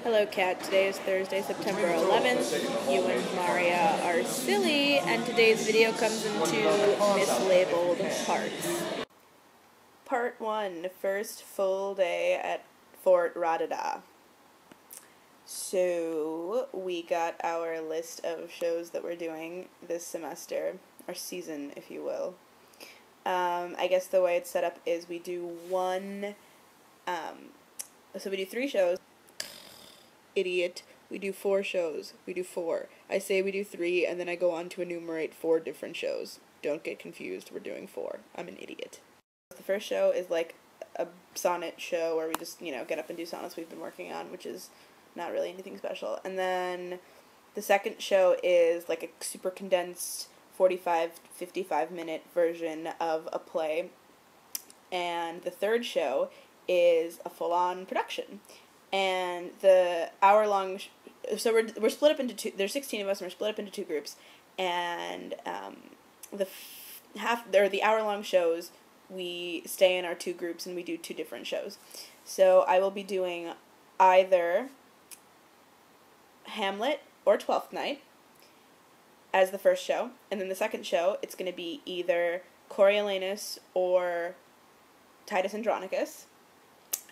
Hello, Kat. Today is Thursday, September 11th. You and Maria are silly, and today's video comes in two mislabeled parts. Part 1, first full day at Fort Radada. So, we got our list of shows that we're doing this semester, or season, if you will. I guess the way it's set up is we do so we do 3 shows. Idiot. We do 4 shows. We do 4. I say we do 3, and then I go on to enumerate 4 different shows. Don't get confused, we're doing 4. I'm an idiot. The first show is like a sonnet show where we just, get up and do sonnets we've been working on, which is not really anything special. And then the second show is like a super condensed 55 minute version of a play. And the third show is a full-on production. And the hour-long, so we're split up into 2, there's 16 of us, and we're split up into 2 groups, and the hour-long shows, we stay in our 2 groups, and we do 2 different shows. So I will be doing either Hamlet or Twelfth Night as the first show, and then the second show, it's going to be either Coriolanus or Titus Andronicus,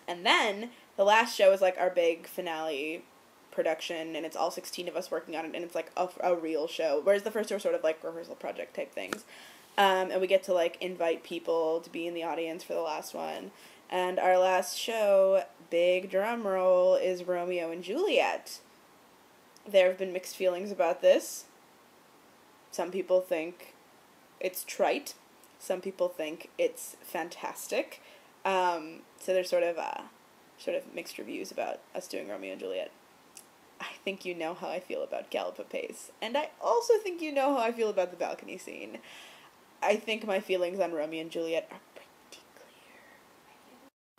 and then the last show is like our big finale production, and it's all 16 of us working on it, and it's like a real show, whereas the first 2 are sort of like rehearsal project type things. And we get to like invite people to be in the audience for the last one. And our last show, big drum roll, is Romeo and Juliet. There have been mixed feelings about this. Some people think it's trite. Some people think it's fantastic. So there's sort of mixed reviews about us doing Romeo and Juliet. I think you know how I feel about Gallop Pace, and I also think you know how I feel about the balcony scene. I think my feelings on Romeo and Juliet are pretty clear.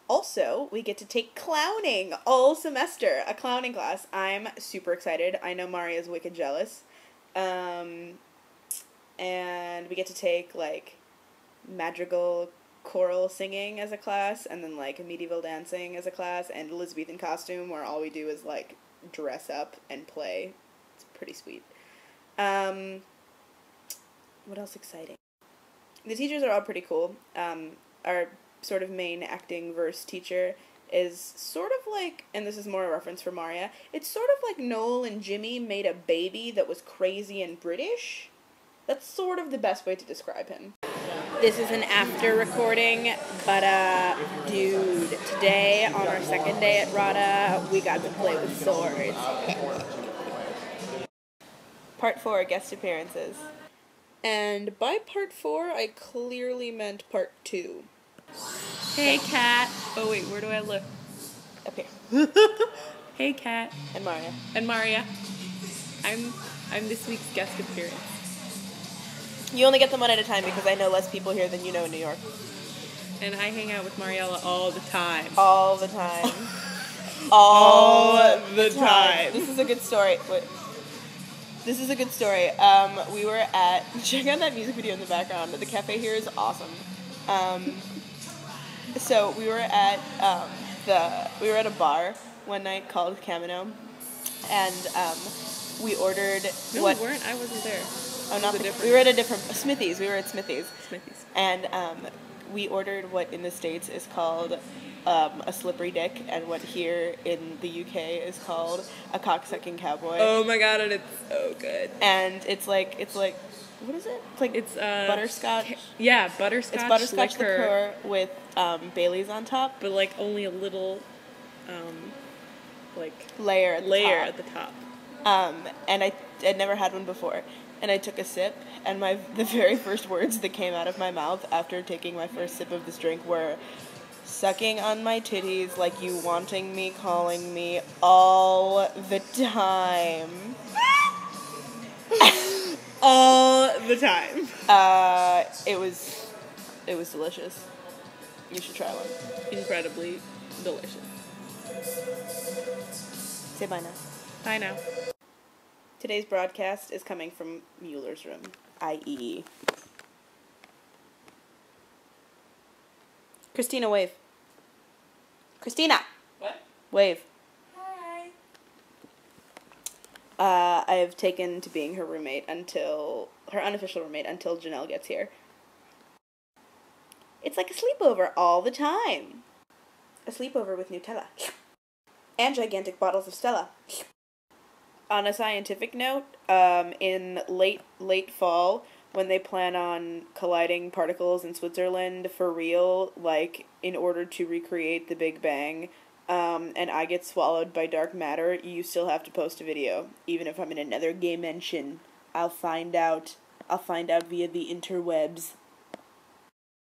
Also, we get to take clowning all semester, a clowning class. I'm super excited. I know Maria's wicked jealous. And we get to take, like, madrigal choral singing as a class, and then like medieval dancing as a class, and Elizabethan costume where all we do is like dress up and play. It's pretty sweet. What else exciting? The teachers are all pretty cool. Our sort of main acting verse teacher is sort of like, and this is more a reference for Maria, it's sort of like Noel and Jimmy made a baby that was crazy and British. That's sort of the best way to describe him. This is an after recording, but dude, today on our second day at RADA, we got to play with swords. Part 4, guest appearances. And by part 4, I clearly meant part 2. Hey, Kat. Oh, wait, where do I look? Up here. Hey, Kat. And Maria. And Maria. I'm this week's guest appearance. You only get them one at a time because I know less people here than you know in New York. And I hang out with Mariella all the time. All the time. all the time. This is a good story. Wait. This is a good story. We were at... Check out that music video in the background. The cafe here is awesome. So we were at a bar one night called Camino, and we ordered No, we weren't. I wasn't there. Oh, not we were at a different Smithy's. We were at Smithy's. Smithy's. And we ordered what in the States is called a slippery dick, and what here in the UK is called a cocksucking cowboy. Oh my god, and it's so good. And it's like what is it? It's butterscotch. Yeah, butterscotch. It's butterscotch liqueur with Bailey's on top, but like only a little layer at the top. And I'd never had one before. And I took a sip, and the very first words that came out of my mouth after taking my first sip of this drink were, sucking on my titties like you wanting me, calling me all the time. All the time. It was delicious. You should try one. Incredibly delicious. Say bye now. Bye now. Today's broadcast is coming from Mueller's room, i.e. Christina, wave. Christina! What? Wave. Hi. I have taken to being her unofficial roommate until Janelle gets here. It's like a sleepover all the time. A sleepover with Nutella. And gigantic bottles of Stella. On a scientific note, in late fall, when they plan on colliding particles in Switzerland for real, like, in order to recreate the Big Bang, and I get swallowed by dark matter, you still have to post a video. Even if I'm in another dimension, I'll find out via the interwebs.